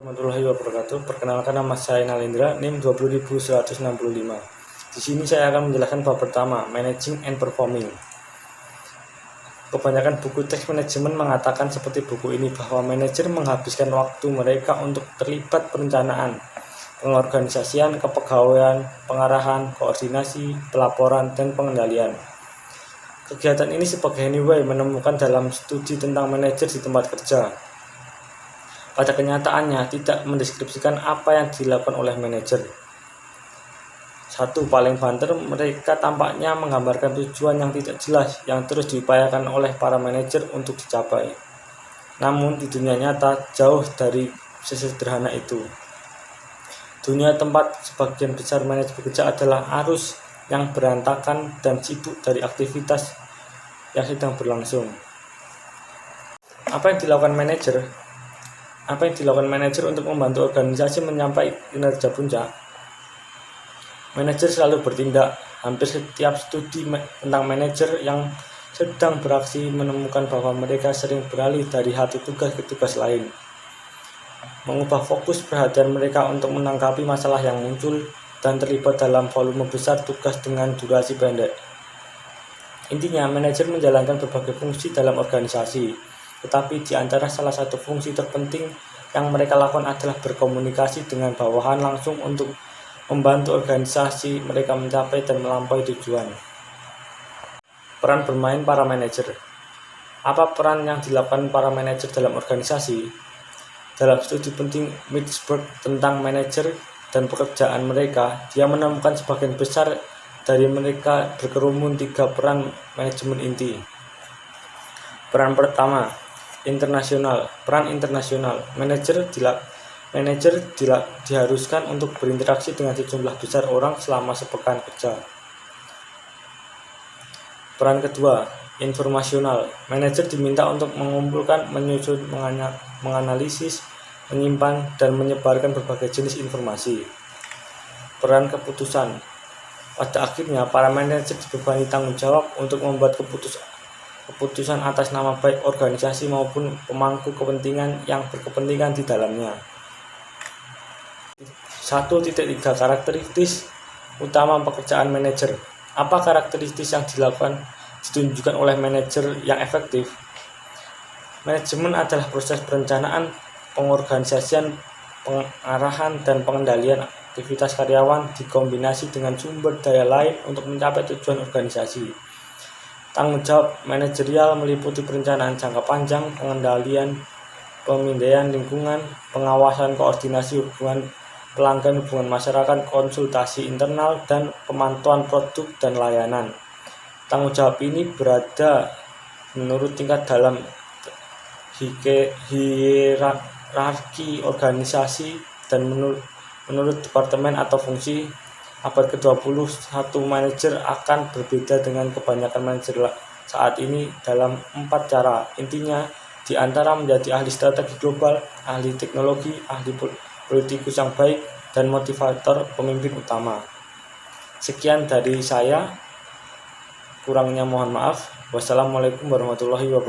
Warahmatullahi wabarakatuh. Perkenalkan, nama saya Nalendra, NIM 20165. Di sini saya akan menjelaskan bab pertama, Managing and Performing. Kebanyakan buku teks manajemen mengatakan seperti buku ini bahwa manajer menghabiskan waktu mereka untuk terlibat perencanaan, pengorganisasian, kepegawaian, pengarahan, koordinasi, pelaporan, dan pengendalian. Kegiatan ini sebagai Anyway menemukan dalam studi tentang manajer di tempat kerja. Pada kenyataannya tidak mendeskripsikan apa yang dilakukan oleh manajer. Satu, paling banter, mereka tampaknya menggambarkan tujuan yang tidak jelas yang terus diupayakan oleh para manajer untuk dicapai. Namun di dunia nyata jauh dari sesederhana itu. Dunia tempat sebagian besar manajer bekerja adalah arus yang berantakan dan sibuk dari aktivitas yang sedang berlangsung. Apa yang dilakukan manajer untuk membantu organisasi mencapai kinerja puncak? Manajer selalu bertindak. Hampir setiap studi tentang manajer yang sedang beraksi menemukan bahwa mereka sering beralih dari satu tugas ke tugas lain, mengubah fokus perhatian mereka untuk menanggapi masalah yang muncul, dan terlibat dalam volume besar tugas dengan durasi pendek. Intinya, manajer menjalankan berbagai fungsi dalam organisasi. Tetapi di antara salah satu fungsi terpenting yang mereka lakukan adalah berkomunikasi dengan bawahan langsung untuk membantu organisasi mereka mencapai dan melampaui tujuan. Peran bermain para manajer. Apa peran yang dilakukan para manajer dalam organisasi? Dalam studi penting Mitchburg tentang manajer dan pekerjaan mereka, dia menemukan sebagian besar dari mereka berkerumun 3 peran manajemen inti. Peran pertama, internasional. Peran internasional. Manajer diharuskan untuk berinteraksi dengan sejumlah besar orang selama sepekan kerja. Peran kedua, informasional. Manajer diminta untuk mengumpulkan, menyusun, menganalisis, menyimpan, dan menyebarkan berbagai jenis informasi. Peran keputusan. Pada akhirnya, para manajer dibebani tanggung jawab untuk membuat keputusan atas nama baik organisasi maupun pemangku kepentingan yang berkepentingan di dalamnya. 1.3 Karakteristik utama pekerjaan manajer. Apa karakteristik yang ditunjukkan oleh manajer yang efektif? Manajemen adalah proses perencanaan, pengorganisasian, pengarahan, dan pengendalian aktivitas karyawan dikombinasi dengan sumber daya lain untuk mencapai tujuan organisasi. Tanggung jawab manajerial meliputi perencanaan jangka panjang, pengendalian, pemindaian lingkungan, pengawasan, koordinasi hubungan pelanggan, hubungan masyarakat, konsultasi internal, dan pemantauan produk dan layanan. Tanggung jawab ini berada menurut tingkat dalam hierarki organisasi dan menurut departemen atau fungsi. Abad ke-21 manajer akan berbeda dengan kebanyakan manajer saat ini dalam 4 cara. Intinya, di antara menjadi ahli strategi global, ahli teknologi, ahli politikus yang baik, dan motivator pemimpin utama. Sekian dari saya, kurangnya mohon maaf. Wassalamualaikum warahmatullahi wabarakatuh.